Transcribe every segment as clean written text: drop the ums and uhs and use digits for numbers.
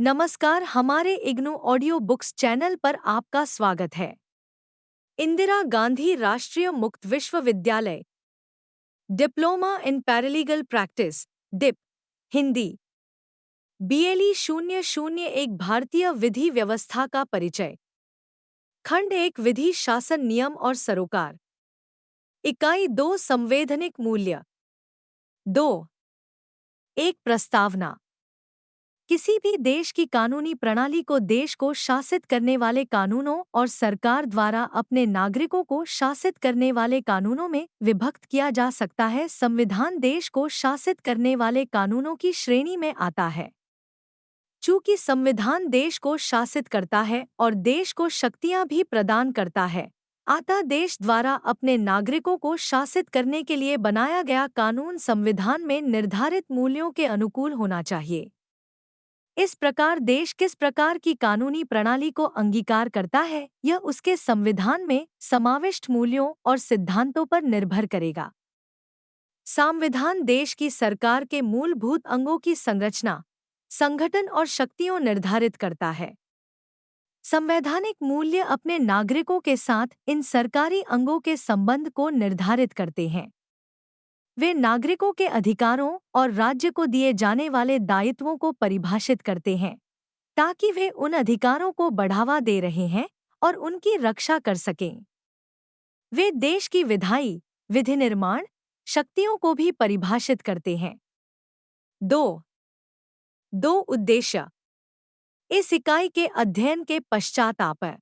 नमस्कार, हमारे IGNOU audio books channel पर आपका स्वागत है। Indira Gandhi Rashtriya Mukt Vishwavidyalaya diploma in paralegal practice dip Hindi BLE 001 भारतीय विधि व्यवस्था का परिचय। खंड 1 विधि शासन नियम और सरोकार। इकाई 2 संवैधानिक मूल्य। 2 एक प्रस्तावना। किसी भी देश की कानूनी प्रणाली को देश को शासित करने वाले कानूनों और सरकार द्वारा अपने नागरिकों को शासित करने वाले कानूनों में विभक्त किया जा सकता है। संविधान देश को शासित करने वाले कानूनों की श्रेणी में आता है। चूंकि संविधान देश को शासित करता है और देश को शक्तियां भी प्रदान करता है, अतः देश द्वारा अपने नागरिकों को शासित करने के लिए बनाया गया कानून संविधान में निर्धारित मूल्यों के अनुकूल होना चाहिए। इस प्रकार देश किस प्रकार की कानूनी प्रणाली को अंगीकार करता है, यह उसके संविधान में समाविष्ट मूल्यों और सिद्धांतों पर निर्भर करेगा। संविधान देश की सरकार के मूलभूत अंगों की संरचना, संगठन और शक्तियों निर्धारित करता है। संवैधानिक मूल्य अपने नागरिकों के साथ इन सरकारी अंगों के संबंध को निर्धारित करते हैं। वे नागरिकों के अधिकारों और राज्य को दिए जाने वाले दायित्वों को परिभाषित करते हैं, ताकि वे उन अधिकारों को बढ़ावा दे रहे हैं और उनकी रक्षा कर सकें। वे देश की विधायी, विधि निर्माण शक्तियों को भी परिभाषित करते हैं। 2 उद्देश्य। इस इकाई के अध्ययन के पश्चात आप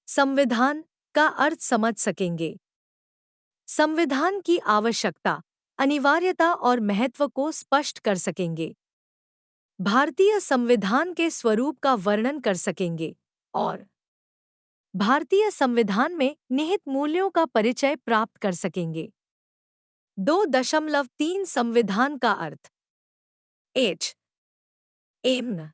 संविधान का अर्थ समझ सकेंगे। संविधान की आवश्यकता, अनिवार्यता और महत्व को स्पष्ट कर सकेंगे। भारतीय संविधान के स्वरूप का वर्णन कर सकेंगे और भारतीय संविधान में निहित मूल्यों का परिचय प्राप्त कर सकेंगे। 2.3 संविधान का अर्थ। एम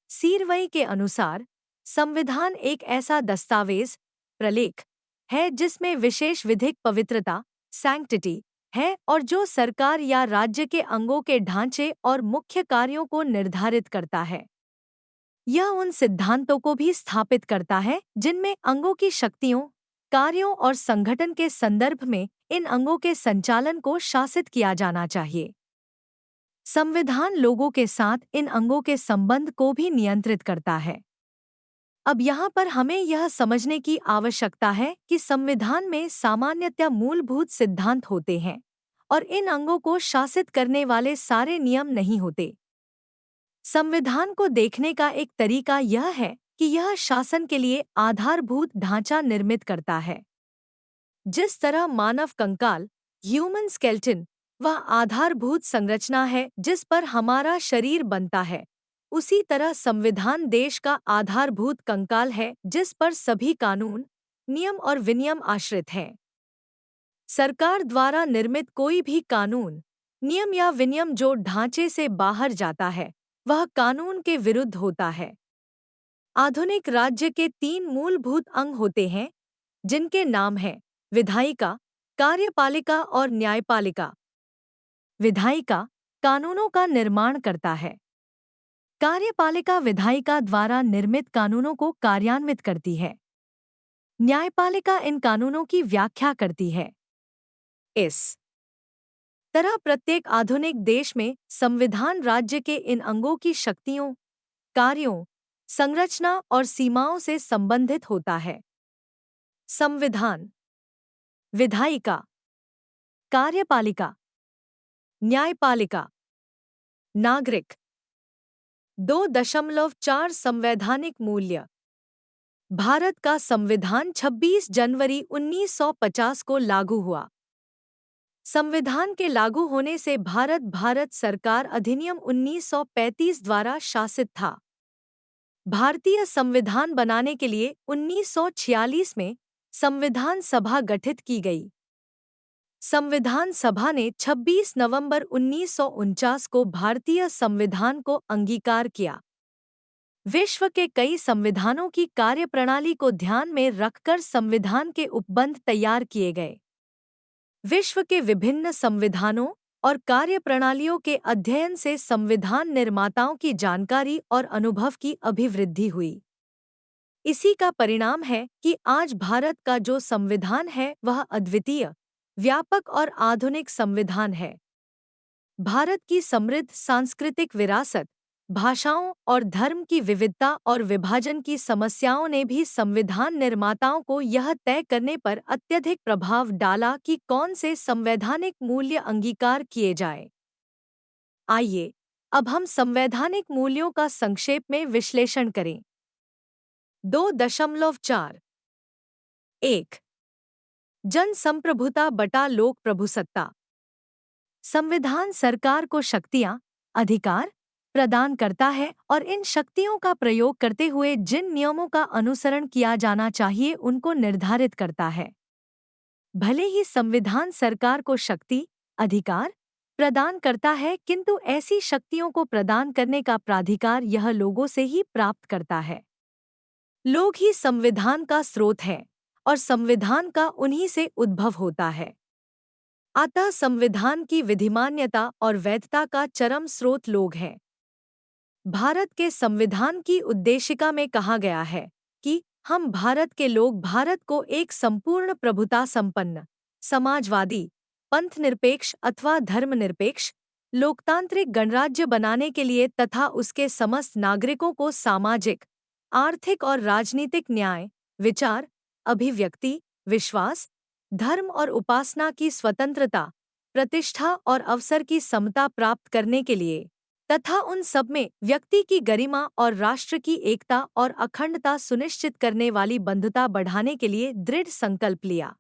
सीरवई के अनुसार संविधान एक ऐसा दस्तावेज, प्रलेख है जिसमें विशेष विधिक पवित्रता, सैंक्टिटी है और जो सरकार या राज्य के अंगों के ढांचे और मुख्य कार्यों को निर्धारित करता है। यह उन सिद्धांतों को भी स्थापित करता है जिनमें अंगों की शक्तियों, कार्यों और संगठन के संदर्भ में इन अंगों के संचालन को शासित किया जाना चाहिए। संविधान लोगों के साथ इन अंगों के संबंध को भी नियंत्रित करता है। अब यहाँ पर हमें यह समझने की आवश्यकता है कि संविधान में सामान्यतया मूलभूत सिद्धांत होते हैं और इन अंगों को शासित करने वाले सारे नियम नहीं होते। संविधान को देखने का एक तरीका यह है कि यह शासन के लिए आधारभूत ढांचा निर्मित करता है। जिस तरह मानव कंकाल, ह्यूमन स्केलेटन, वह आधारभूत संरचना है जिस पर हमारा शरीर बनता है, उसी तरह संविधान देश का आधारभूत कंकाल है जिस पर सभी कानून, नियम और विनियम आश्रित हैं। सरकार द्वारा निर्मित कोई भी कानून, नियम या विनियम जो ढांचे से बाहर जाता है, वह कानून के विरुद्ध होता है। आधुनिक राज्य के 3 मूलभूत अंग होते हैं, जिनके नाम हैं विधायिका, कार्यपालिका और न्यायपालिका। विधायिका कानूनों का निर्माण करता है। कार्यपालिका विधायिका द्वारा निर्मित कानूनों को कार्यान्वित करती है। न्यायपालिका इन कानूनों की व्याख्या करती है। इस तरह प्रत्येक आधुनिक देश में संविधान राज्य के इन अंगों की शक्तियों, कार्यों, संरचना और सीमाओं से संबंधित होता है। संविधान, विधायिका, कार्यपालिका, न्यायपालिका, नागरिक। 2.4 संवैधानिक मूल्य। भारत का संविधान 26 जनवरी 1950 को लागू हुआ। संविधान के लागू होने से भारत सरकार अधिनियम 1935 द्वारा शासित था। भारतीय संविधान बनाने के लिए 1946 में संविधान सभा गठित की गई। संविधान सभा ने 26 नवंबर 1949 को भारतीय संविधान को अंगीकार किया। विश्व के कई संविधानों की कार्यप्रणाली को ध्यान में रखकर संविधान के उपबंध तैयार किए गए। विश्व के विभिन्न संविधानों, और कार्यप्रणालियों के अध्ययन से संविधान निर्माताओं की जानकारी और अनुभव की अभिवृद्धि हुई। इसी का परिणाम है कि आज भारत का जो संविधान है वह अद्वितीय, व्यापक और आधुनिक संविधान है। भारत की समृद्ध सांस्कृतिक विरासत, भाषाओं और धर्म की विविधता और विभाजन की समस्याओं ने भी संविधान निर्माताओं को यह तय करने पर अत्यधिक प्रभाव डाला कि कौन से संवैधानिक मूल्य अंगीकार किए जाएं। आइए, अब हम संवैधानिक मूल्यों का संक्षेप में विश्लेषण करें। 2.4 1. जन संप्रभुता बटा लोक प्रभुसत्ता। संविधान सरकार को शक्तियां, अधिकार प्रदान करता है और इन शक्तियों का प्रयोग करते हुए जिन नियमों का अनुसरण किया जाना चाहिए उनको निर्धारित करता है। भले ही संविधान सरकार को शक्ति, अधिकार प्रदान करता है, किंतु ऐसी शक्तियों को प्रदान करने का प्राधिकार यह लोगों से ही प्राप्त करता है। लोग ही संविधान का स्रोत है और संविधान का उन्हीं से उद्भव होता है। अतः संविधान की विधिमान्यता और वैधता का चरम स्रोत लोग हैं। भारत के संविधान की उद्देशिका में कहा गया है कि हम भारत के लोग भारत को एक संपूर्ण प्रभुता संपन्न, समाजवादी, पंथनिरपेक्ष अथवा धर्मनिरपेक्ष, लोकतांत्रिक गणराज्य बनाने के लिए तथा उसके समस्त नागरिकों को सामाजिक, आर्थिक और राजनीतिक न्याय, विचार, अभिव्यक्ति, विश्वास, धर्म और उपासना की स्वतंत्रता, प्रतिष्ठा और अवसर की समता प्राप्त करने के लिए तथा उन सब में व्यक्ति की गरिमा और राष्ट्र की एकता और अखंडता सुनिश्चित करने वाली बंधुता बढ़ाने के लिए दृढ़ संकल्प लिया।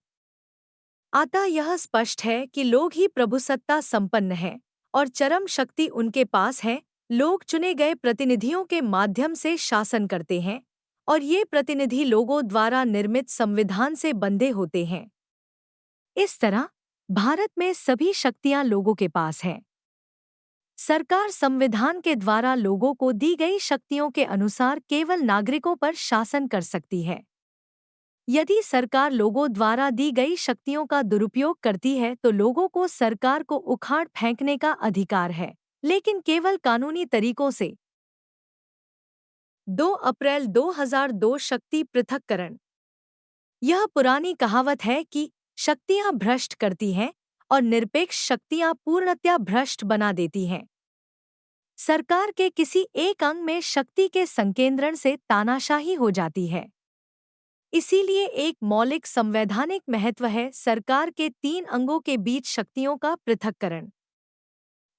अतः यह स्पष्ट है कि लोग ही प्रभुसत्ता संपन्न हैं और चरम शक्ति उनके पास है। लोग चुने गए प्रतिनिधियों के माध्यम से शासन करते हैं और ये प्रतिनिधि लोगों द्वारा निर्मित संविधान से बंधे होते हैं। इस तरह भारत में सभी शक्तियां लोगों के पास हैं। सरकार संविधान के द्वारा लोगों को दी गई शक्तियों के अनुसार केवल नागरिकों पर शासन कर सकती है। यदि सरकार लोगों द्वारा दी गई शक्तियों का दुरुपयोग करती है तो लोगों को सरकार को उखाड़ फेंकने का अधिकार है, लेकिन केवल कानूनी तरीकों से। 2 अप्रैल 2002 शक्ति पृथक्करण। यह पुरानी कहावत है कि शक्तियां भ्रष्ट करती हैं और निरपेक्ष शक्तियां पूर्णतया भ्रष्ट बना देती हैं। सरकार के किसी एक अंग में शक्ति के संकेंद्रण से तानाशाही हो जाती है। इसीलिए एक मौलिक संवैधानिक महत्व है सरकार के 3 अंगों के बीच शक्तियों का पृथक्करण।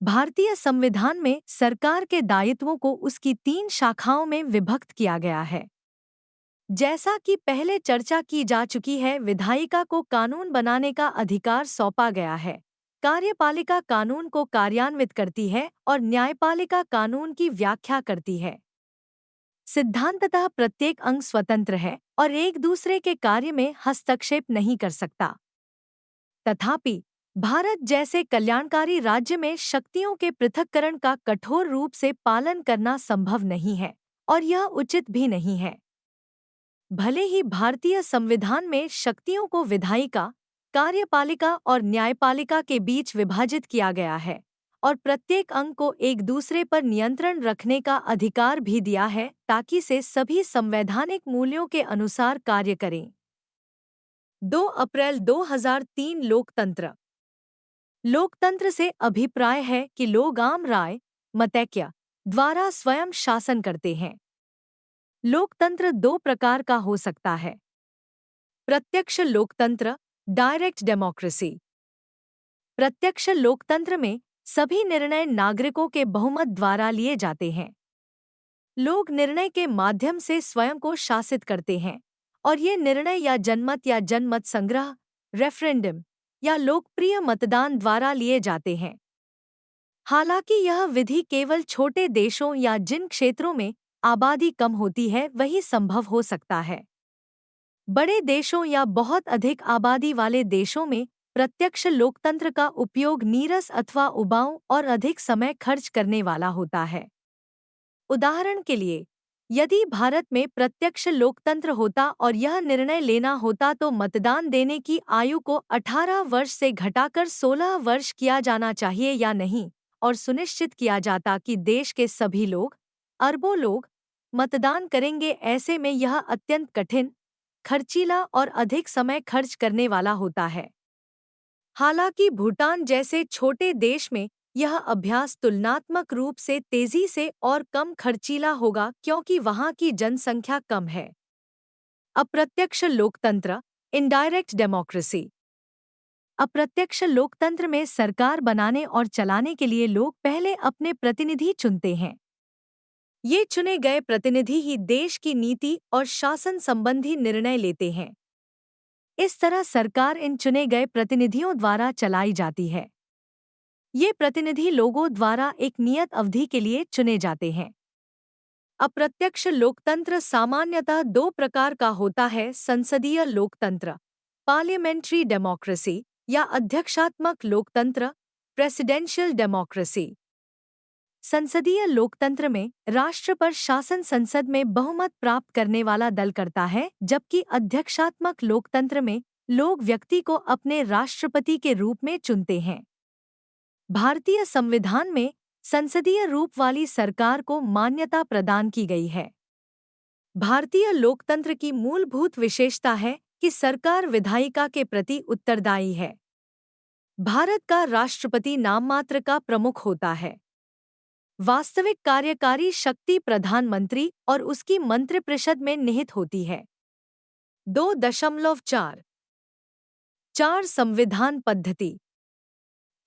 भारतीय संविधान में सरकार के दायित्वों को उसकी 3 शाखाओं में विभक्त किया गया है। जैसा कि पहले चर्चा की जा चुकी है, विधायिका को कानून बनाने का अधिकार सौंपा गया है, कार्यपालिका कानून को कार्यान्वित करती है और न्यायपालिका कानून की व्याख्या करती है। सिद्धांततः प्रत्येक अंग स्वतंत्र है और एक दूसरे के कार्य में हस्तक्षेप नहीं कर सकता। तथापि भारत जैसे कल्याणकारी राज्य में शक्तियों के पृथक्करण का कठोर रूप से पालन करना संभव नहीं है और यह उचित भी नहीं है। भले ही भारतीय संविधान में शक्तियों को विधायिका, कार्यपालिका और न्यायपालिका के बीच विभाजित किया गया है और प्रत्येक अंग को एक दूसरे पर नियंत्रण रखने का अधिकार भी दिया है ताकि से सभी संवैधानिक मूल्यों के अनुसार कार्य करें। 2 अप्रैल 2003 लोकतंत्र। लोकतंत्र से अभिप्राय है कि लोग आम राय, मतैक्य द्वारा स्वयं शासन करते हैं। लोकतंत्र 2 प्रकार का हो सकता है। प्रत्यक्ष लोकतंत्र, डायरेक्ट डेमोक्रेसी। प्रत्यक्ष लोकतंत्र में सभी निर्णय नागरिकों के बहुमत द्वारा लिए जाते हैं। लोग निर्णय के माध्यम से स्वयं को शासित करते हैं और ये निर्णय या जनमत संग्रह, रेफरेंडम या लोकप्रिय मतदान द्वारा लिए जाते हैं। हालांकि यह विधि केवल छोटे देशों या जिन क्षेत्रों में आबादी कम होती है वही संभव हो सकता है। बड़े देशों या बहुत अधिक आबादी वाले देशों में प्रत्यक्ष लोकतंत्र का उपयोग नीरस अथवा उबाऊ और अधिक समय खर्च करने वाला होता है। उदाहरण के लिए, यदि भारत में प्रत्यक्ष लोकतंत्र होता और यह निर्णय लेना होता तो मतदान देने की आयु को 18 वर्ष से घटाकर 16 वर्ष किया जाना चाहिए या नहीं, और सुनिश्चित किया जाता कि देश के सभी लोग, अरबों लोग, मतदान करेंगे। ऐसे में यह अत्यंत कठिन, खर्चीला और अधिक समय खर्च करने वाला होता है। हालांकि भूटान जैसे छोटे देश में यह अभ्यास तुलनात्मक रूप से तेजी से और कम खर्चीला होगा क्योंकि वहां की जनसंख्या कम है। अप्रत्यक्ष लोकतंत्र, इनडायरेक्ट डेमोक्रेसी। अप्रत्यक्ष लोकतंत्र में सरकार बनाने और चलाने के लिए लोग पहले अपने प्रतिनिधि चुनते हैं। ये चुने गए प्रतिनिधि ही देश की नीति और शासन संबंधी निर्णय लेते हैं। इस तरह सरकार इन चुने गए प्रतिनिधियों द्वारा चलाई जाती है। ये प्रतिनिधि लोगों द्वारा एक नियत अवधि के लिए चुने जाते हैं। अप्रत्यक्ष लोकतंत्र सामान्यतः दो प्रकार का होता है: संसदीय लोकतंत्र, पार्लियामेंट्री डेमोक्रेसी, या अध्यक्षात्मक लोकतंत्र, प्रेसिडेंशियल डेमोक्रेसी। संसदीय लोकतंत्र में राष्ट्र पर शासन संसद में बहुमत प्राप्त करने वाला दल करता है, जबकि अध्यक्षात्मक लोकतंत्र में लोग व्यक्ति को अपने राष्ट्रपति के रूप में चुनते हैं। भारतीय संविधान में संसदीय रूप वाली सरकार को मान्यता प्रदान की गई है। भारतीय लोकतंत्र की मूलभूत विशेषता है कि सरकार विधायिका के प्रति उत्तरदायी है। भारत का राष्ट्रपति नाममात्र का प्रमुख होता है। वास्तविक कार्यकारी शक्ति प्रधानमंत्री और उसकी मंत्रिपरिषद में निहित होती है। 2.4 संविधान पद्धति।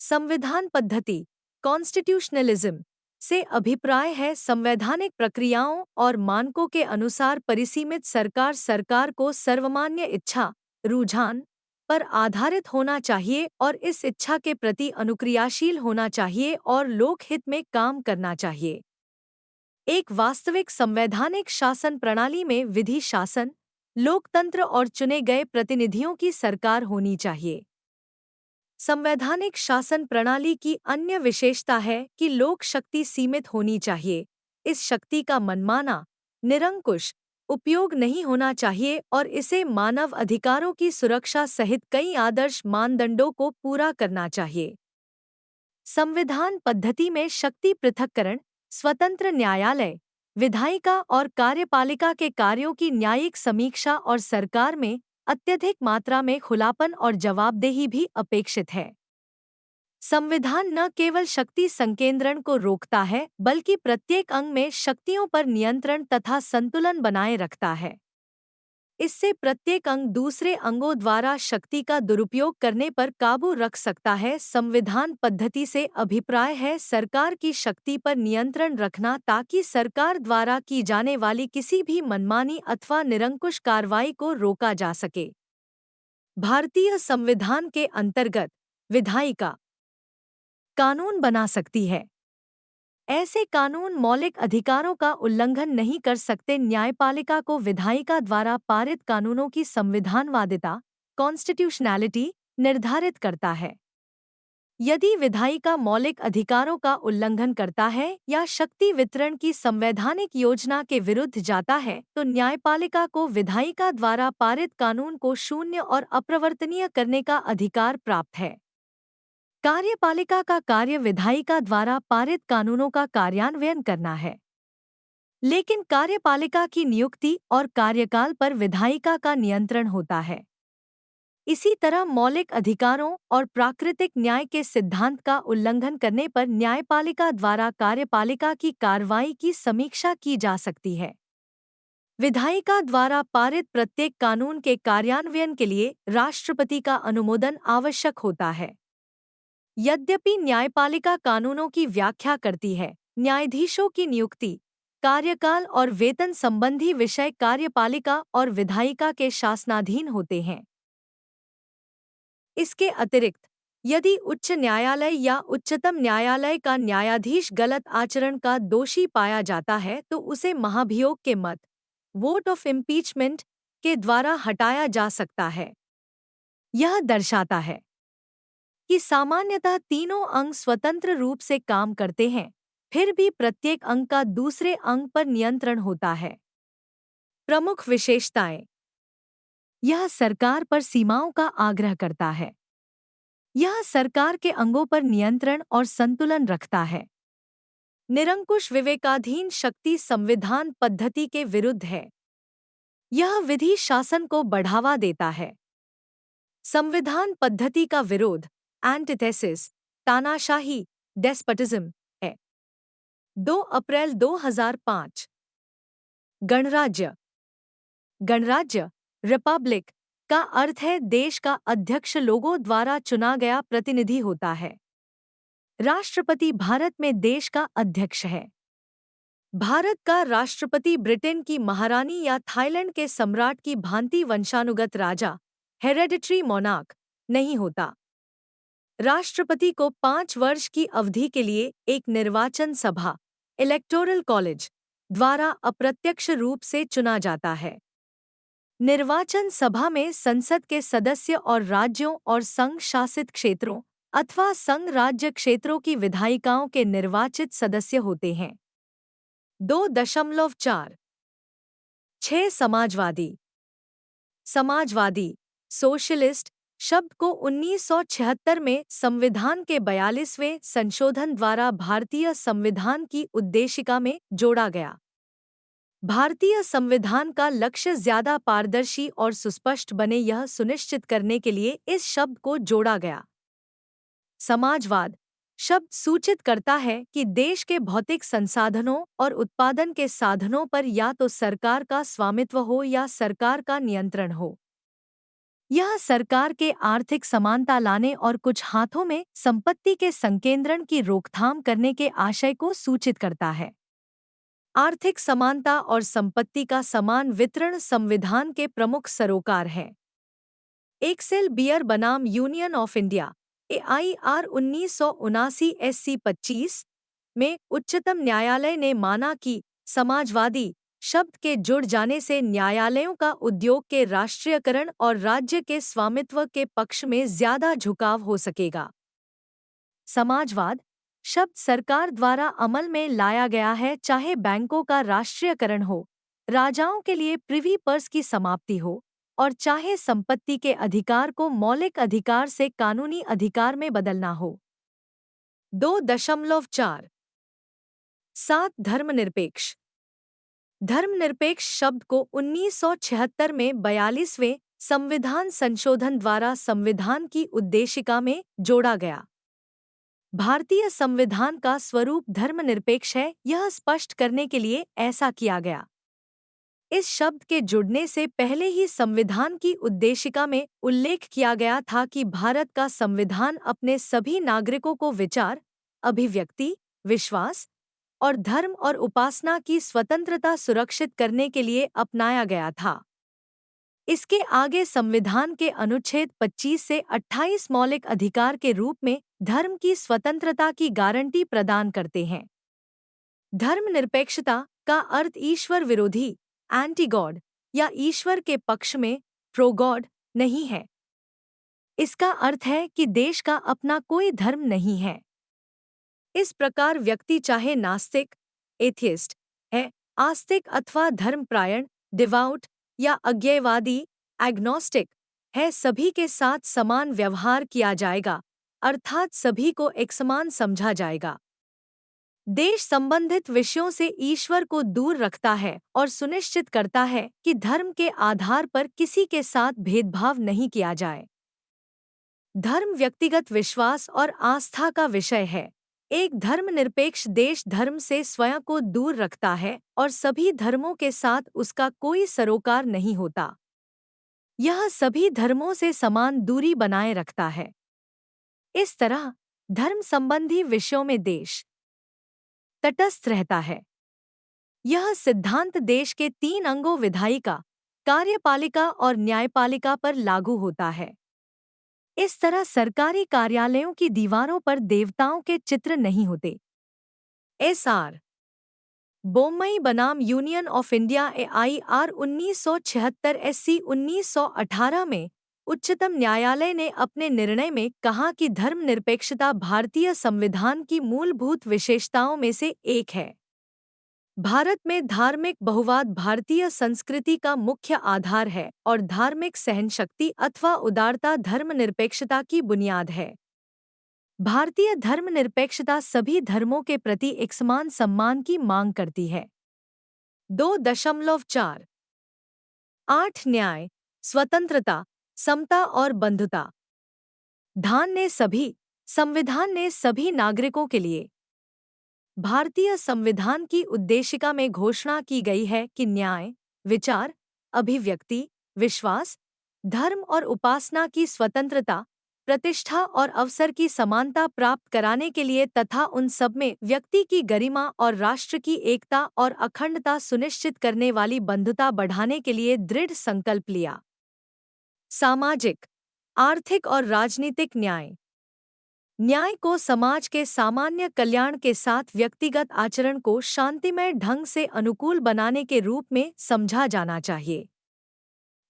संविधान पद्धति, कॉन्स्टिट्यूशनलिज्म, से अभिप्राय है संवैधानिक प्रक्रियाओं और मानकों के अनुसार परिसीमित सरकार को सर्वमान्य इच्छा, रुझान पर आधारित होना चाहिए और इस इच्छा के प्रति अनुक्रियाशील होना चाहिए और लोकहित में काम करना चाहिए। एक वास्तविक संवैधानिक शासन प्रणाली में विधि शासन, लोकतंत्र और चुने गए प्रतिनिधियों की सरकार होनी चाहिए। संवैधानिक शासन प्रणाली की अन्य विशेषता है कि लोक शक्ति सीमित होनी चाहिए। इस शक्ति का मनमाना, निरंकुश उपयोग नहीं होना चाहिए और इसे मानव अधिकारों की सुरक्षा सहित कई आदर्श मानदंडों को पूरा करना चाहिए। संविधान पद्धति में शक्ति पृथक्करण, स्वतंत्र न्यायालय, विधायिका और कार्यपालिका के कार्यों की न्यायिक समीक्षा और सरकार में अत्यधिक मात्रा में खुलापन और जवाबदेही भी अपेक्षित है। संविधान न केवल शक्ति संकेंद्रण को रोकता है, बल्कि प्रत्येक अंग में शक्तियों पर नियंत्रण तथा संतुलन बनाए रखता है। इससे प्रत्येक अंग दूसरे अंगों द्वारा शक्ति का दुरुपयोग करने पर काबू रख सकता है। संविधान पद्धति से अभिप्राय है सरकार की शक्ति पर नियंत्रण रखना ताकि सरकार द्वारा की जाने वाली किसी भी मनमानी अथवा निरंकुश कार्रवाई को रोका जा सके। भारतीय संविधान के अंतर्गत विधायिका कानून बना सकती है। ऐसे कानून मौलिक अधिकारों का उल्लंघन नहीं कर सकते। न्यायपालिका को विधायिका द्वारा पारित कानूनों की संविधानवादिता, कॉन्स्टिट्यूशनैलिटी, निर्धारित करता है। यदि विधायिका मौलिक अधिकारों का उल्लंघन करता है या शक्ति वितरण की संवैधानिक योजना के विरुद्ध जाता है, तो न्यायपालिका को विधायिका द्वारा पारित कानून को शून्य और अप्रवर्तनीय करने का अधिकार प्राप्त है। कार्यपालिका का कार्य विधायिका द्वारा पारित कानूनों का कार्यान्वयन करना है, लेकिन कार्यपालिका की नियुक्ति और कार्यकाल पर विधायिका का नियंत्रण होता है। इसी तरह मौलिक अधिकारों और प्राकृतिक न्याय के सिद्धांत का उल्लंघन करने पर न्यायपालिका द्वारा कार्यपालिका की कार्रवाई की समीक्षा की जा सकती है। विधायिका द्वारा पारित प्रत्येक कानून के कार्यान्वयन के लिए राष्ट्रपति का अनुमोदन आवश्यक होता है। यद्यपि न्यायपालिका कानूनों की व्याख्या करती है, न्यायाधीशों की नियुक्ति, कार्यकाल और वेतन संबंधी विषय कार्यपालिका और विधायिका के शासनाधीन होते हैं। इसके अतिरिक्त यदि उच्च न्यायालय या उच्चतम न्यायालय का न्यायाधीश गलत आचरण का दोषी पाया जाता है तो उसे महाभियोग के मत, वोट ऑफ इम्पीचमेंट, के द्वारा हटाया जा सकता है। यह दर्शाता है कि सामान्यतः तीनों अंग स्वतंत्र रूप से काम करते हैं, फिर भी प्रत्येक अंग का दूसरे अंग पर नियंत्रण होता है। प्रमुख विशेषताएं। यह सरकार पर सीमाओं का आग्रह करता है। यह सरकार के अंगों पर नियंत्रण और संतुलन रखता है। निरंकुश विवेकाधीन शक्ति संविधान पद्धति के विरुद्ध है। यह विधि शासन को बढ़ावा देता है। संविधान पद्धति का विरोध, एंटिथेसिस, तानाशाही, डेस्पोटिज्म है। 2 अप्रैल 2005। गणराज्य। गणराज्य, रिपब्लिक, का अर्थ है देश का अध्यक्ष लोगों द्वारा चुना गया प्रतिनिधि होता है। राष्ट्रपति भारत में देश का अध्यक्ष है। भारत का राष्ट्रपति ब्रिटेन की महारानी या थाईलैंड के सम्राट की भांति वंशानुगत राजा, हेरेडिटरी मोनार्क, नहीं होता। राष्ट्रपति को 5 वर्ष की अवधि के लिए एक निर्वाचन सभा, इलेक्टोरल कॉलेज, द्वारा अप्रत्यक्ष रूप से चुना जाता है। निर्वाचन सभा में संसद के सदस्य और राज्यों और संघ शासित क्षेत्रों अथवा संघ राज्य क्षेत्रों की विधायिकाओं के निर्वाचित सदस्य होते हैं। 2.4 6 समाजवादी। समाजवादी, सोशलिस्ट शब्द को 1976 में संविधान के 42वें संशोधन द्वारा भारतीय संविधान की उद्देशिका में जोड़ा गया। भारतीय संविधान का लक्ष्य ज्यादा पारदर्शी और सुस्पष्ट बने यह सुनिश्चित करने के लिए इस शब्द को जोड़ा गया। समाजवाद शब्द सूचित करता है कि देश के भौतिक संसाधनों और उत्पादन के साधनों पर या तो सरकार का स्वामित्व हो या सरकार का नियंत्रण हो। यह सरकार के आर्थिक समानता लाने और कुछ हाथों में संपत्ति के संकेंद्रण की रोकथाम करने के आशय को सूचित करता है। आर्थिक समानता और संपत्ति का समान वितरण संविधान के प्रमुख सरोकार हैं। एक्सेल बियर बनाम union of India AIR 1979 SC 25 में उच्चतम न्यायालय ने माना कि समाजवादी शब्द के जुड़ जाने से न्यायालयों का उद्योग के राष्ट्रीयकरण और राज्य के स्वामित्व के पक्ष में ज्यादा झुकाव हो सकेगा। समाजवाद शब्द सरकार द्वारा अमल में लाया गया है, चाहे बैंकों का राष्ट्रीयकरण हो, राजाओं के लिए प्रिवी पर्स की समाप्ति हो और चाहे संपत्ति के अधिकार को मौलिक अधिकार से कानूनी अधिकार में बदलना हो। 2.4 7 धर्मनिरपेक्ष। धर्मनिरपेक्ष शब्द को 1976 में 42वें संविधान संशोधन द्वारा संविधान की उद्देशिका में जोड़ा गया। भारतीय संविधान का स्वरूप धर्मनिरपेक्ष है, यह स्पष्ट करने के लिए ऐसा किया गया। इस शब्द के जुड़ने से पहले ही संविधान की उद्देशिका में उल्लेख किया गया था कि भारत का संविधान अपने सभी नागरिकों को विचार, अभिव्यक्ति, विश्वास और धर्म और उपासना की स्वतंत्रता सुरक्षित करने के लिए अपनाया गया था। इसके आगे संविधान के अनुच्छेद 25 से 28 मौलिक अधिकार के रूप में धर्म की स्वतंत्रता की गारंटी प्रदान करते हैं। धर्मनिरपेक्षता का अर्थ ईश्वर विरोधी, एंटी गॉड या ईश्वर के पक्ष में, प्रो गॉड, नहीं है। इसका अर्थ है कि देश का अपना कोई धर्म नहीं है। इस प्रकार व्यक्ति चाहे नास्तिक, एथियस्ट है, आस्तिक अथवा धर्मपरायण, डिवाउट या अज्ञेयवादी, एग्नोस्टिक है, सभी के साथ समान व्यवहार किया जाएगा, अर्थात सभी को एकसमान समझा जाएगा। देश संबंधित विषयों से ईश्वर को दूर रखता है और सुनिश्चित करता है कि धर्म के आधार पर किसी के साथ भेदभाव नहीं किया जाए। धर्म व्यक्तिगत विश्वास और आस्था का विषय है। एक धर्मनिरपेक्ष देश धर्म से स्वयं को दूर रखता है और सभी धर्मों के साथ उसका कोई सरोकार नहीं होता। यह सभी धर्मों से समान दूरी बनाए रखता है। इस तरह धर्म संबंधी विषयों में देश तटस्थ रहता है। यह सिद्धांत देश के 3 अंगों विधायिका, कार्यपालिका और न्यायपालिका पर लागू होता है। इस तरह सरकारी कार्यालयों की दीवारों पर देवताओं के चित्र नहीं होते। SR बोम्मई बनाम union of India AIR 1976 SC 1918 में उच्चतम न्यायालय ने अपने निर्णय में कहा कि धर्मनिरपेक्षता भारतीय संविधान की मूलभूत विशेषताओं में से एक है। भारत में धार्मिक बहुवाद भारतीय संस्कृति का मुख्य आधार है और धार्मिक सहनशक्ति अथवा उदारता धर्मनिरपेक्षता की बुनियाद है। भारतीय धर्मनिरपेक्षता सभी धर्मों के प्रति एक समान सम्मान की मांग करती है। 2.4 8 न्याय, स्वतंत्रता, समता और बंधुता। संविधान ने सभी नागरिकों के लिए। भारतीय संविधान की उद्देशिका में घोषणा की गई है कि न्याय, विचार, अभिव्यक्ति, विश्वास, धर्म और उपासना की स्वतंत्रता, प्रतिष्ठा और अवसर की समानता प्राप्त कराने के लिए तथा उन सब में व्यक्ति की गरिमा और राष्ट्र की एकता और अखंडता सुनिश्चित करने वाली बंधुता बढ़ाने के लिए दृढ़ संकल्प लिया। सामाजिक, आर्थिक और राजनीतिक न्याय। न्याय को समाज के सामान्य कल्याण के साथ व्यक्तिगत आचरण को शांतिमय ढंग से अनुकूल बनाने के रूप में समझा जाना चाहिए।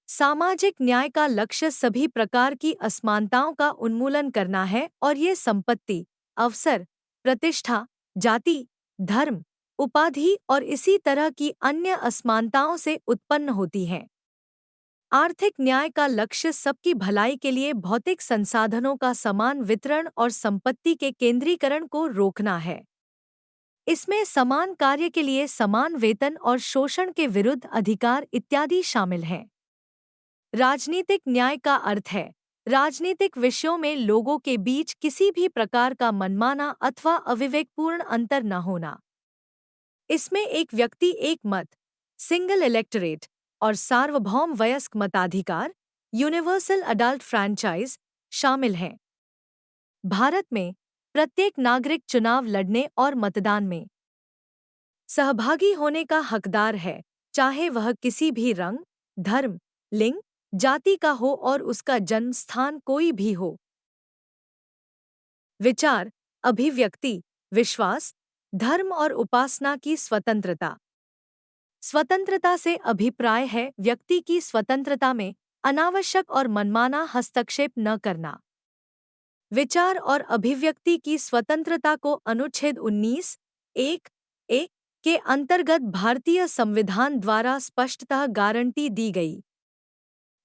सामाजिक न्याय का लक्ष्य सभी प्रकार की असमानताओं का उन्मूलन करना है और ये संपत्ति, अवसर, प्रतिष्ठा, जाति, धर्म, उपाधि और इसी तरह की अन्य असमानताओं से उत्पन्न होती हैं। आर्थिक न्याय का लक्ष्य सबकी भलाई के लिए भौतिक संसाधनों का समान वितरण और संपत्ति के केंद्रीकरण को रोकना है। इसमें समान कार्य के लिए समान वेतन और शोषण के विरुद्ध अधिकार इत्यादि शामिल हैं। राजनीतिक न्याय का अर्थ है राजनीतिक विषयों में लोगों के बीच किसी भी प्रकार का मनमाना अथवा अविवेकपूर्ण अंतर न होना। इसमें एक व्यक्ति एक मत, सिंगल इलेक्टोरेट और सार्वभौम वयस्क मताधिकार, यूनिवर्सल अडल्ट फ्रैंचाइज शामिल हैं। भारत में प्रत्येक नागरिक चुनाव लड़ने और मतदान में सहभागी होने का हकदार है, चाहे वह किसी भी रंग, धर्म, लिंग, जाति का हो और उसका जन्म स्थान कोई भी हो। विचार, अभिव्यक्ति, विश्वास, धर्म और उपासना की स्वतंत्रता। स्वतंत्रता से अभिप्राय है व्यक्ति की स्वतंत्रता में अनावश्यक और मनमाना हस्तक्षेप न करना। विचार और अभिव्यक्ति की स्वतंत्रता को अनुच्छेद 19(1)(a) के अंतर्गत भारतीय संविधान द्वारा स्पष्टतः गारंटी दी गई।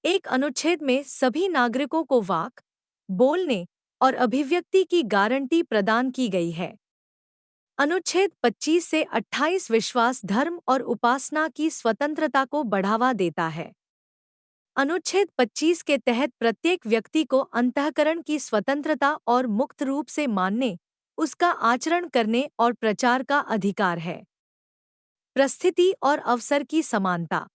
एक अनुच्छेद में सभी नागरिकों को वाक, बोलने और अभिव्यक्ति की गारंटी प्रदान की गई है। अनुच्छेद 25 से 28 विश्वास, धर्म और उपासना की स्वतंत्रता को बढ़ावा देता है। अनुच्छेद 25 के तहत प्रत्येक व्यक्ति को अंतःकरण की स्वतंत्रता और मुक्त रूप से मानने, उसका आचरण करने और प्रचार का अधिकार है। परिस्थिति और अवसर की समानता।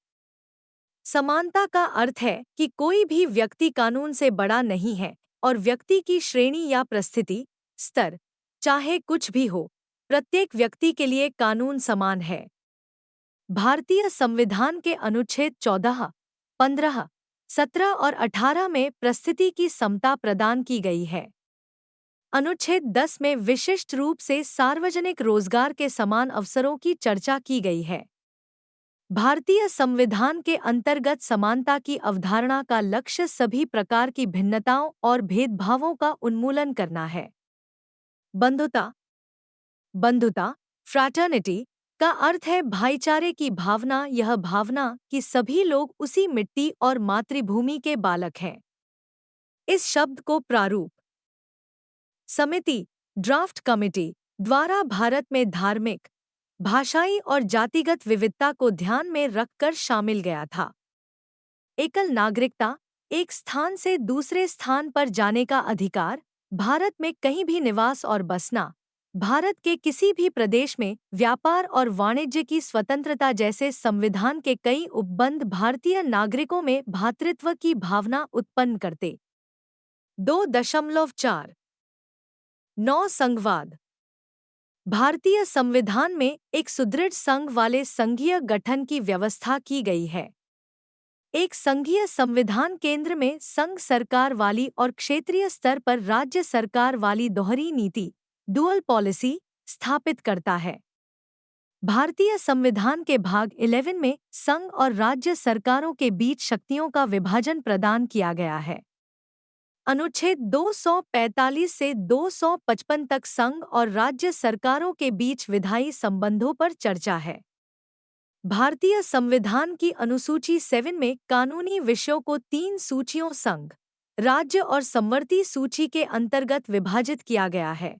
समानता का अर्थ है कि कोई भी व्यक्ति कानून से बड़ा नहीं है और व्यक्ति की श्रेणी या परिस्थिति, स्तर, चाहे कुछ भी हो, प्रत्येक व्यक्ति के लिए कानून समान है। भारतीय संविधान के अनुच्छेद 14, 15, 17 और 18 में परिस्थिति की समता प्रदान की गई है। अनुच्छेद 10 में विशिष्ट रूप से सार्वजनिक रोजगार के समान अवसरों की चर्चा की गई है। भारतीय संविधान के अंतर्गत समानता की अवधारणा का लक्ष्य सभी प्रकार की भिन्नताओं और भेदभावों का उन्मूलन करना है। बंधुता, फ्रैटर्निटी का अर्थ है भाईचारे की भावना, यह भावना कि सभी लोग उसी मिट्टी और मातृभूमि के बालक हैं। इस शब्द को प्रारूप समिति, ड्राफ्ट कमिटी द्वारा भारत में धार्मिक, भाषाई और जातिगत विविधता को ध्यान में रखकर शामिल गया था। एकल नागरिकता, एक स्थान से दूसरे स्थान पर जाने का अधिकार, भारत में कहीं भी निवास और बसना, भारत के किसी भी प्रदेश में व्यापार और वाणिज्य की स्वतंत्रता जैसे संविधान के कई उपबंध भारतीय नागरिकों में भ्रातृत्व की भावना उत्पन्न करते। 2.4 9 संघवाद। भारतीय संविधान में एक सुदृढ़ संघ वाले संघीय गठन की व्यवस्था की गई है। एक संघीय संविधान केंद्र में संघ सरकार वाली और क्षेत्रीय स्तर पर राज्य सरकार वाली दोहरी नीति, डुअल पॉलिसी स्थापित करता है। भारतीय संविधान के भाग 11 में संघ और राज्य सरकारों के बीच शक्तियों का विभाजन प्रदान किया गया है। अनुच्छेद 245 से 255 तक संघ और राज्य सरकारों के बीच विधायी संबंधों पर चर्चा है। भारतीय संविधान की अनुसूची 7 में कानूनी विषयों को 3 सूचियों संघ, राज्य और संवर्ती सूची के अंतर्गत विभाजित किया गया है।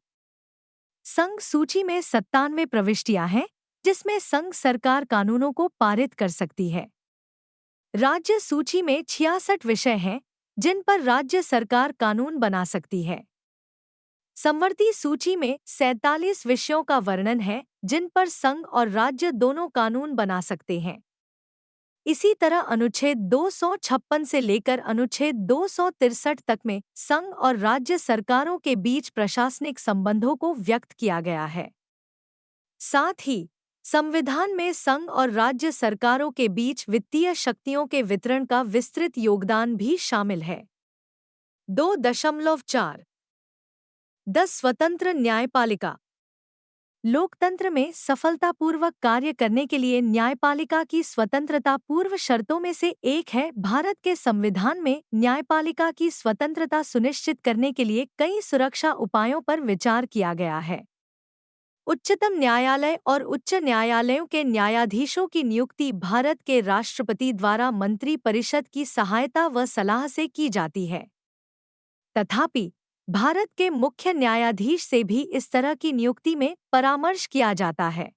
संघ सूची में 97 प्रविष्टियां हैं, जिसमें संघ सरकार कानूनों को पारित कर सकती है। राज्य सूची में 66 विषय हैं, जिन पर राज्य सरकार कानून बना सकती है। संवर्ती सूची में 47 विषयों का वर्णन है, जिन पर संघ और राज्य दोनों कानून बना सकते हैं। इसी तरह अनुच्छेद 256 से लेकर अनुच्छेद 263 तक में संघ और राज्य सरकारों के बीच प्रशासनिक संबंधों को व्यक्त किया गया है। साथ ही संविधान में संघ और राज्य सरकारों के बीच वित्तीय शक्तियों के वितरण का विस्तृत योगदान भी शामिल है। 2.4 10 स्वतंत्र न्यायपालिका। लोकतंत्र में सफलतापूर्वक कार्य करने के लिए न्यायपालिका की स्वतंत्रता पूर्व शर्तों में से एक है। भारत के संविधान में न्यायपालिका की स्वतंत्रता सुनिश्चित करने के लिए कई सुरक्षा उपायों पर विचार किया गया है। उच्चतम न्यायालय और उच्च न्यायालयों के न्यायाधीशों की नियुक्ति भारत के राष्ट्रपति द्वारा मंत्री परिषद की सहायता व सलाह से की जाती है। तथापि भारत के मुख्य न्यायाधीश से भी इस तरह की नियुक्ति में परामर्श किया जाता है।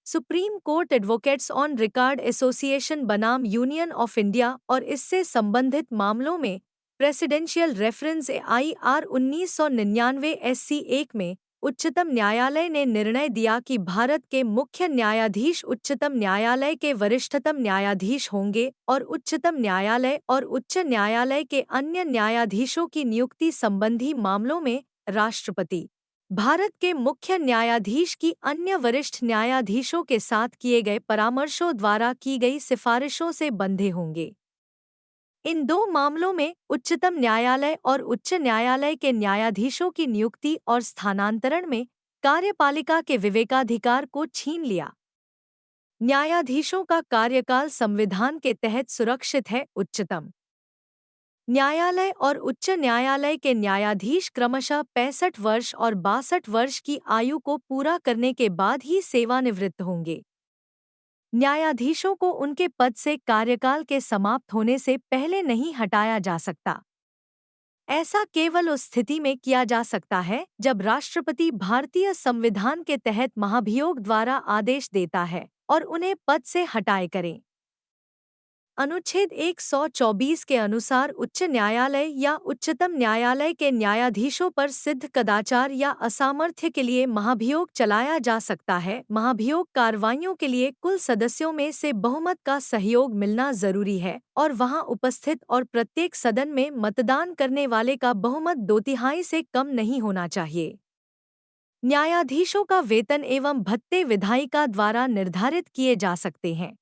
Supreme court advocates on record association बनाम यूनियन ऑफ इंडिया और इससे संबंधित मामलों में प्रेसिडेंशियल रेफरेंस AIR 1999 SC 1 में उच्चतम न्यायालय ने निर्णय दिया कि भारत के मुख्य न्यायाधीश उच्चतम न्यायालय के वरिष्ठतम न्यायाधीश होंगे और उच्चतम न्यायालय और उच्च न्यायालय के अन्य न्यायाधीशों की नियुक्ति संबंधी मामलों में राष्ट्रपति भारत के मुख्य न्यायाधीश की अन्य वरिष्ठ न्यायाधीशों के साथ किए गए परामर्शों द्वारा की गई सिफारिशों से बंधे होंगे। इन दो मामलों में उच्चतम न्यायालय और उच्च न्यायालय के न्यायाधीशों की नियुक्ति और स्थानांतरण में कार्यपालिका के विवेकाधिकार को छीन लिया। न्यायाधीशों का कार्यकाल संविधान के तहत सुरक्षित है। उच्चतम न्यायालय और उच्च न्यायालय के न्यायाधीश क्रमशः 65 वर्ष और 62 वर्ष की आयु को पूरा करने के बाद ही सेवानिवृत्त होंगे। न्यायाधीशों को उनके पद से कार्यकाल के समाप्त होने से पहले नहीं हटाया जा सकता। ऐसा केवल उस स्थिति में किया जा सकता है जब राष्ट्रपति भारतीय संविधान के तहत महाभियोग द्वारा आदेश देता है और उन्हें पद से हटाए करें। अनुच्छेद 124 के अनुसार उच्च न्यायालय या उच्चतम न्यायालय के न्यायाधीशों पर सिद्ध कदाचार या असामर्थ्य के लिए महाभियोग चलाया जा सकता है। महाभियोग कार्रवाइयों के लिए कुल सदस्यों में से बहुमत का सहयोग मिलना जरूरी है और वहां उपस्थित और प्रत्येक सदन में मतदान करने वाले का बहुमत 2/3 से कम नहीं होना चाहिए। न्यायाधीशों का वेतन एवं भत्ते विधायिका द्वारा निर्धारित किए जा सकते हैं।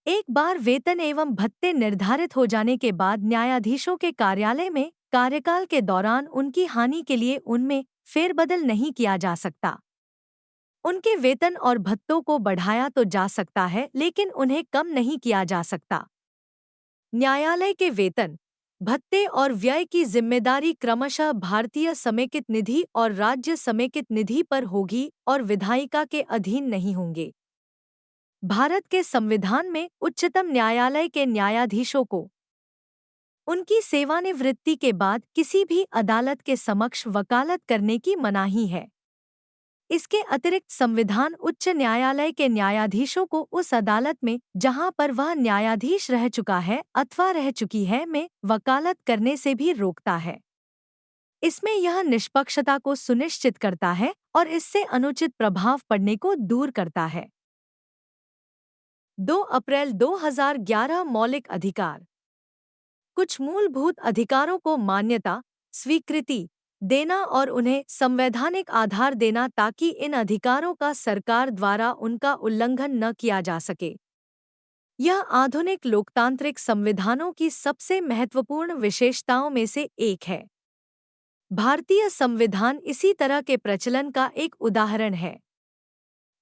एक बार वेतन एवं भत्ते निर्धारित हो जाने के बाद न्यायाधीशों के कार्यालय में कार्यकाल के दौरान उनकी हानि के लिए उनमें फेरबदल नहीं किया जा सकता। उनके वेतन और भत्तों को बढ़ाया तो जा सकता है, लेकिन उन्हें कम नहीं किया जा सकता। न्यायालय के वेतन, भत्ते और व्यय की जिम्मेदारी क्रमशः भारतीय समेकित निधि और राज्य समेकित निधि पर होगी और विधायिका के अधीन नहीं होंगे। भारत के संविधान में उच्चतम न्यायालय के न्यायाधीशों को उनकी सेवानिवृत्ति के बाद किसी भी अदालत के समक्ष वकालत करने की मनाही है। इसके अतिरिक्त संविधान उच्च न्यायालय के न्यायाधीशों को उस अदालत में जहां पर वह न्यायाधीश रह चुका है अथवा रह चुकी है में वकालत करने से भी रोकता है। इसमें यह निष्पक्षता को सुनिश्चित करता है और इससे अनुचित प्रभाव पड़ने को दूर करता है। 2 अप्रैल 2011 मौलिक अधिकार। कुछ मूलभूत अधिकारों को मान्यता, स्वीकृति देना और उन्हें संवैधानिक आधार देना ताकि इन अधिकारों का सरकार द्वारा उनका उल्लंघन न किया जा सके। यह आधुनिक लोकतांत्रिक संविधानों की सबसे महत्वपूर्ण विशेषताओं में से एक है। भारतीय संविधान इसी तरह के प्रचलन का एक उदाहरण है।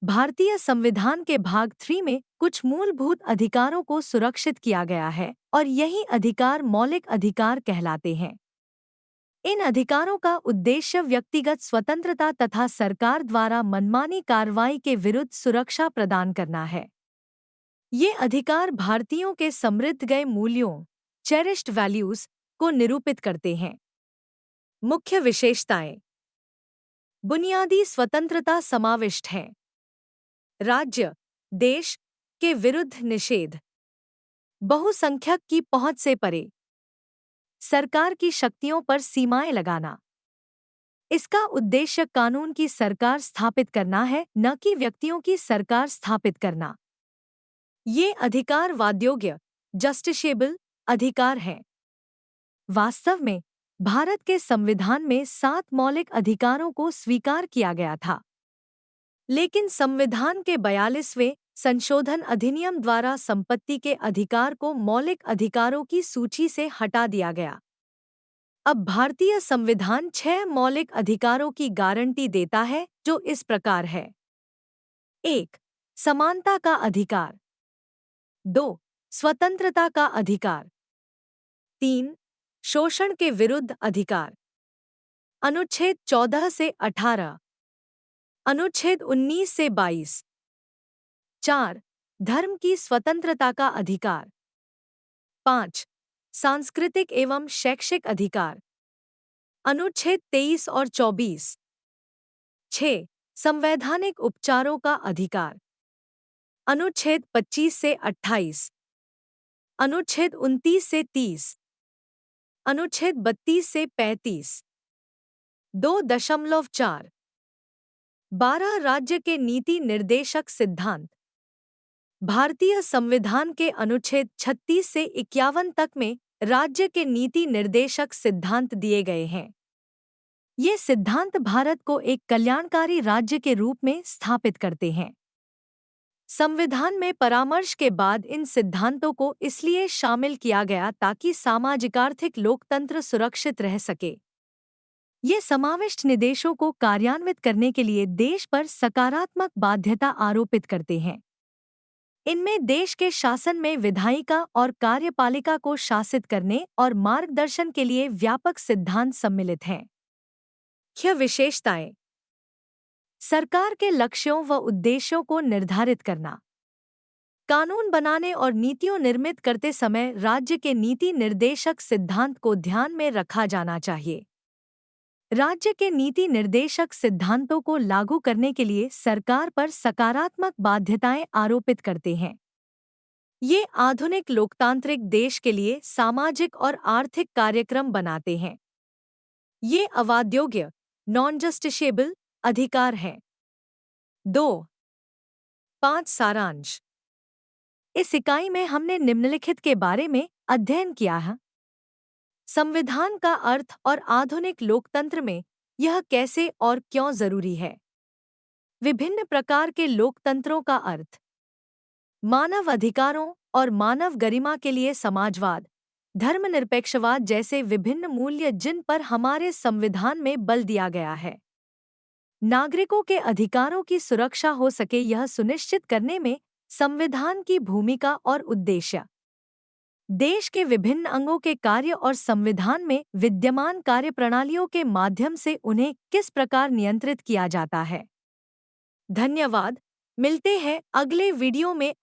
भारतीय संविधान के भाग 3 में कुछ मूलभूत अधिकारों को सुरक्षित किया गया है और यही अधिकार मौलिक अधिकार कहलाते हैं। इन अधिकारों का उद्देश्य व्यक्तिगत स्वतंत्रता तथा सरकार द्वारा मनमानी कार्रवाई के विरुद्ध सुरक्षा प्रदान करना है। ये अधिकार भारतीयों के समृद्ध गए मूल्यों चेरिश्ड वैल्यूज को निरूपित करते हैं। मुख्य विशेषताएं। बुनियादी स्वतंत्रता समाविष्ट हैं। राज्य, देश के विरुद्ध निषेध, बहुसंख्यक की पहुंच से परे, सरकार की शक्तियों पर सीमाएं लगाना। इसका उद्देश्य कानून की सरकार स्थापित करना है, न कि व्यक्तियों की सरकार स्थापित करना। ये अधिकार वाद्योग्य जस्टिसेबल अधिकार हैं। वास्तव में भारत के संविधान में 7 मौलिक अधिकारों को स्वीकार किया गया था, लेकिन संविधान के 42वें संशोधन अधिनियम द्वारा संपत्ति के अधिकार को मौलिक अधिकारों की सूची से हटा दिया गया। अब भारतीय संविधान 6 मौलिक अधिकारों की गारंटी देता है, जो इस प्रकार है। 1. समानता का अधिकार। 2. स्वतंत्रता का अधिकार। 3. शोषण के विरुद्ध अधिकार। अनुच्छेद 14 से 18, अनुच्छेद 19 से 22। 4. धर्म की स्वतंत्रता का अधिकार। 5. सांस्कृतिक एवं शैक्षिक अधिकार। अनुच्छेद 23 और 24। 6. संवैधानिक उपचारों का अधिकार। अनुच्छेद 25 से 28, अनुच्छेद 29 से 30, अनुच्छेद 32 से 35। 2.4 12 राज्य के नीति निर्देशक सिद्धांत। भारतीय संविधान के अनुच्छेद 36 से 51 तक में राज्य के नीति निर्देशक सिद्धांत दिए गए हैं। ये सिद्धांत भारत को एक कल्याणकारी राज्य के रूप में स्थापित करते हैं। संविधान में परामर्श के बाद इन सिद्धांतों को इसलिए शामिल किया गया ताकि सामाजिक-आर्थिक लोकतंत्र सुरक्षित रह सके। ये समाविष्ट निर्देशों को कार्यान्वित करने के लिए देश पर सकारात्मक बाध्यता आरोपित करते हैं। इनमें देश के शासन में विधायिका और कार्यपालिका को शासित करने और मार्गदर्शन के लिए व्यापक सिद्धांत सम्मिलित हैं। मुख्य विशेषताएं। सरकार के लक्ष्यों व उद्देश्यों को निर्धारित करना। कानून बनाने और नीतियों निर्मित करते समय राज्य के नीति निर्देशक सिद्धांत को ध्यान में रखा जाना चाहिए। राज्य के नीति निर्देशक सिद्धांतों को लागू करने के लिए सरकार पर सकारात्मक बाध्यताएं आरोपित करते हैं। ये आधुनिक लोकतांत्रिक देश के लिए सामाजिक और आर्थिक कार्यक्रम बनाते हैं। ये अवाद्योग्य नॉन जस्टिसेबल अधिकार हैं। 2.5 सारांश। इस इकाई में हमने निम्नलिखित के बारे में अध्ययन किया है। संविधान का अर्थ और आधुनिक लोकतंत्र में यह कैसे और क्यों जरूरी है। विभिन्न प्रकार के लोकतंत्रों का अर्थ। मानव अधिकारों और मानव गरिमा के लिए समाजवाद, धर्मनिरपेक्षवाद जैसे विभिन्न मूल्य जिन पर हमारे संविधान में बल दिया गया है। नागरिकों के अधिकारों की सुरक्षा हो सके यह सुनिश्चित करने में संविधान की भूमिका और उद्देश्य। देश के विभिन्न अंगों के कार्य और संविधान में विद्यमान कार्यप्रणालियों के माध्यम से उन्हें किस प्रकार नियंत्रित किया जाता है। धन्यवाद। मिलते हैं अगले वीडियो में।